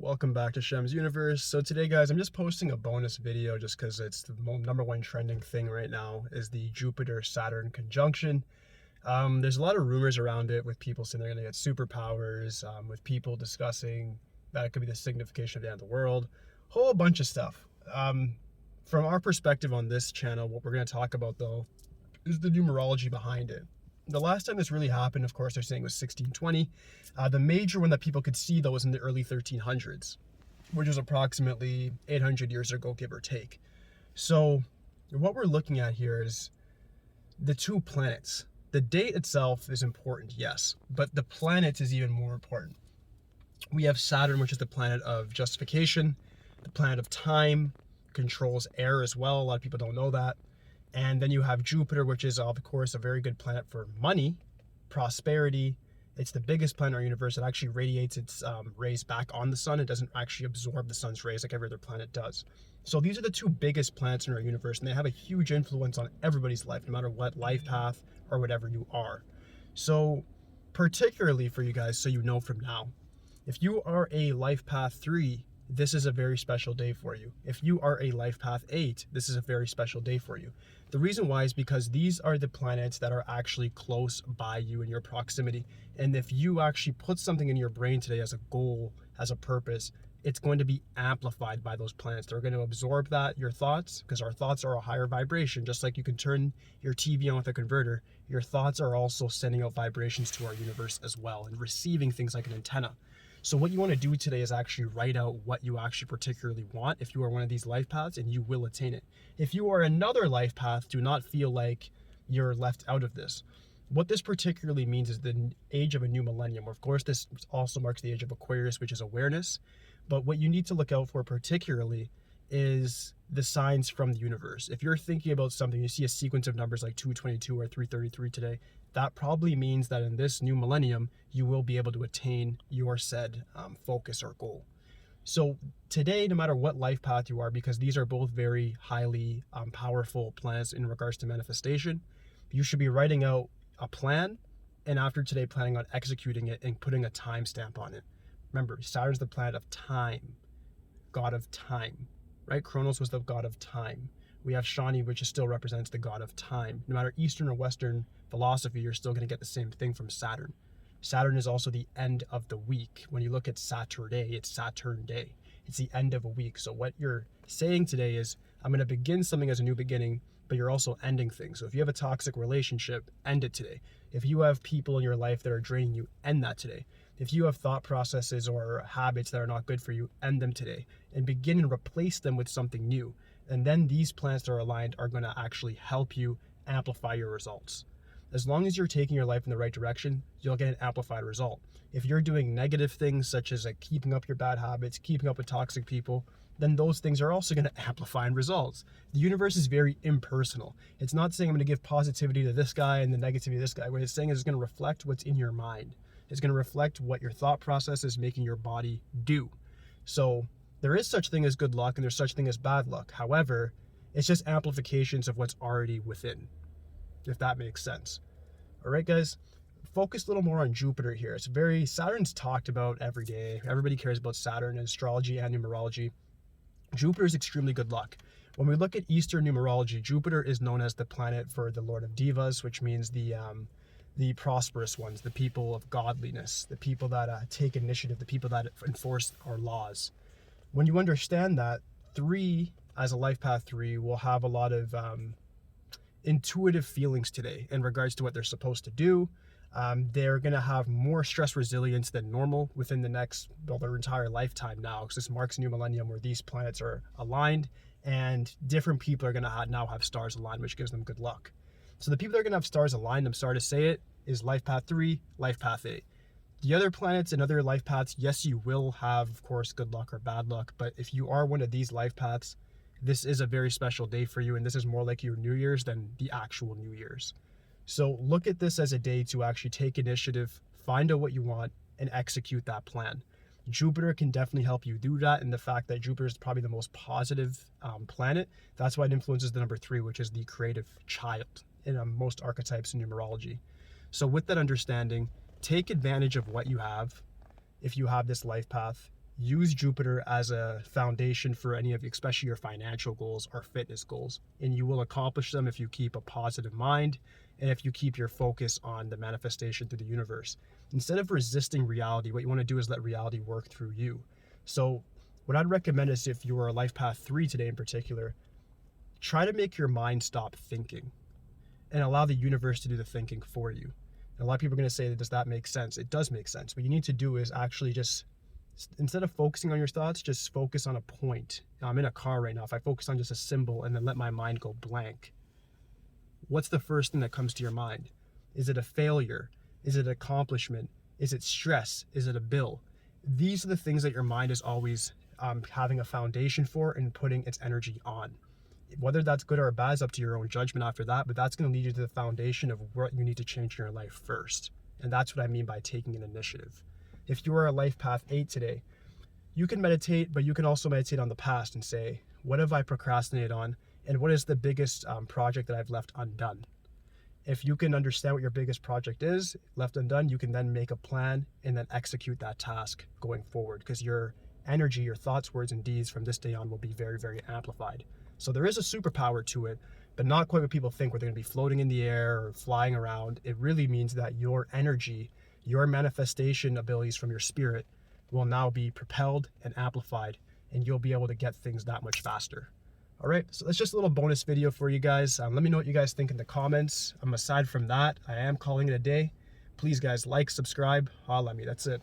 Welcome back to Shem's Universe. So today, guys, I'm just posting a bonus video just because it's the number one trending thing right now is the Jupiter-Saturn conjunction. There's a lot of rumors around it with people saying they're going to get superpowers, with people discussing that it could be the signification of the end of the world, whole bunch of stuff. From our perspective on this channel, what we're going to talk about, though, is the numerology behind it. The last time this really happened, of course, they're saying was 1620. The major one that people could see, though, was in the early 1300s, which was approximately 800 years ago, give or take. So what we're looking at here is the two planets. The date itself is important, yes, but the planet is even more important. We have Saturn, which is the planet of justification, the planet of time, controls air as well. A lot of people don't know that. And then you have Jupiter, which is, of course, a very good planet for money, prosperity. It's the biggest planet in our universe. It actually radiates its rays back on the sun. It doesn't actually absorb the sun's rays like every other planet does. So these are the two biggest planets in our universe, and they have a huge influence on everybody's life, no matter what life path or whatever you are. So particularly for you guys, so you know from now, if you are a life path 3, this is a very special day for you. If you are a life path 8, this is a very special day for you. The reason why is because these are the planets that are actually close by you in your proximity. And if you actually put something in your brain today as a goal, as a purpose, it's going to be amplified by those planets. They're going to absorb that, your thoughts, because our thoughts are a higher vibration. Just like you can turn your TV on with a converter, your thoughts are also sending out vibrations to our universe as well and receiving things like an antenna. So what you want to do today is actually write out what you actually particularly want if you are one of these life paths, and you will attain it. If you are another life path, do not feel like you're left out of this. What this particularly means is the age of a new millennium. Of course, this also marks the age of Aquarius, which is awareness. But what you need to look out for particularly is the signs from the universe. If you're thinking about something, you see a sequence of numbers like 222 or 333 today, that probably means that in this new millennium, you will be able to attain your said focus or goal. So today, no matter what life path you are, because these are both very highly powerful planets in regards to manifestation, you should be writing out a plan, and after today, planning on executing it and putting a timestamp on it. Remember, Saturn's the planet of time, god of time, right? Kronos was the god of time. We have Shani, which still represents the god of time. No matter Eastern or Western philosophy, you're still going to get the same thing from Saturn. Saturn is also the end of the week. When you look at Saturday, it's Saturn day. It's the end of a week. So what you're saying today is, I'm going to begin something as a new beginning, but you're also ending things. So if you have a toxic relationship, end it today. If you have people in your life that are draining you, end that today. If you have thought processes or habits that are not good for you, end them today and begin and replace them with something new. And then these planets that are aligned are going to actually help you amplify your results. As long as you're taking your life in the right direction, you'll get an amplified result. If you're doing negative things such as like keeping up your bad habits, keeping up with toxic people, then those things are also going to amplify in results. The universe is very impersonal. It's not saying I'm going to give positivity to this guy and the negativity to this guy. What it's saying is it's going to reflect what's in your mind. It's going to reflect what your thought process is making your body do. So there is such thing as good luck and there's such thing as bad luck. However, it's just amplifications of what's already within, if that makes sense. All right, guys, focus a little more on Jupiter here. It's Saturn's talked about every day. Everybody cares about Saturn in astrology and numerology. Jupiter is extremely good luck. When we look at Eastern numerology, Jupiter is known as the planet for the Lord of Divas, which means the prosperous ones, the people of godliness, the people that take initiative, the people that enforce our laws. When you understand that, 3, as a life path 3, will have a lot of intuitive feelings today in regards to what they're supposed to do. They're going to have more stress resilience than normal within their entire lifetime now, because this marks a new millennium where these planets are aligned and different people are going to now have stars aligned, which gives them good luck. So the people that are going to have stars aligned, I'm sorry to say it, is life path 3, life path 8. The other planets and other life paths, yes, you will have, of course, good luck or bad luck. But if you are one of these life paths, this is a very special day for you. And this is more like your New Year's than the actual New Year's. So look at this as a day to actually take initiative, find out what you want, and execute that plan. Jupiter can definitely help you do that. And the fact that Jupiter is probably the most positive planet, that's why it influences the number 3, which is the creative child in most archetypes in numerology. So with that understanding, take advantage of what you have if you have this life path use Jupiter as a foundation for any of, especially your financial goals or fitness goals. And you will accomplish them if you keep a positive mind and if you keep your focus on the manifestation through the universe. Instead of resisting reality, what you want to do is let reality work through you. So what I'd recommend is, if you are a life path 3 today in particular, try to make your mind stop thinking and allow the universe to do the thinking for you. And a lot of people are going to say, does that make sense? It does make sense. What you need to do is actually just, instead of focusing on your thoughts, just focus on a point. Now, I'm in a car right now. If I focus on just a symbol and then let my mind go blank, what's the first thing that comes to your mind? Is it a failure? Is it an accomplishment? Is it stress? Is it a bill? These are the things that your mind is always having a foundation for and putting its energy on. Whether that's good or bad is up to your own judgment after that, but that's going to lead you to the foundation of what you need to change in your life first. And that's what I mean by taking an initiative. If you are a life path 8 today, you can meditate, but you can also meditate on the past and say, what have I procrastinated on? And what is the biggest project that I've left undone? If you can understand what your biggest project is, left undone, you can then make a plan and then execute that task going forward, because your energy, your thoughts, words, and deeds from this day on will be very, very amplified. So there is a superpower to it, but not quite what people think, where they're going to be floating in the air or flying around. It really means that your energy, your manifestation abilities from your spirit will now be propelled and amplified, and you'll be able to get things that much faster. All right, so that's just a little bonus video for you guys. Let me know what you guys think in the comments. Aside from that, I am calling it a day. Please, guys, like, subscribe, holla at me. That's it.